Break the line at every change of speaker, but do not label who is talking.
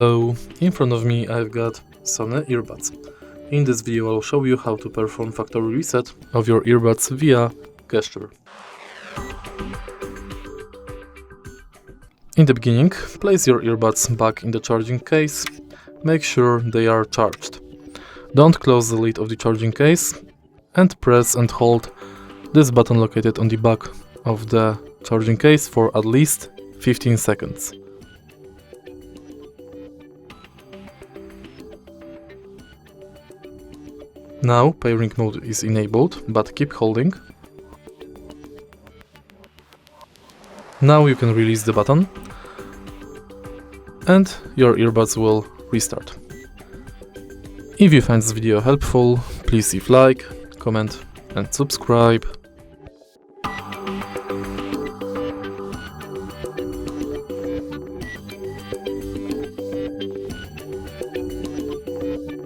So, in front of me I've got SONY earbuds. In this video I'll show you how to perform factory reset of your earbuds via gesture. In the beginning, place your earbuds back in the charging case. Make sure they are charged. Don't close the lid of the charging case and press and hold this button located on the back of the charging case for at least 15 seconds. Now pairing mode is enabled, but keep holding. Now you can release the button and your earbuds will restart. If you find this video helpful, please leave like, comment and subscribe.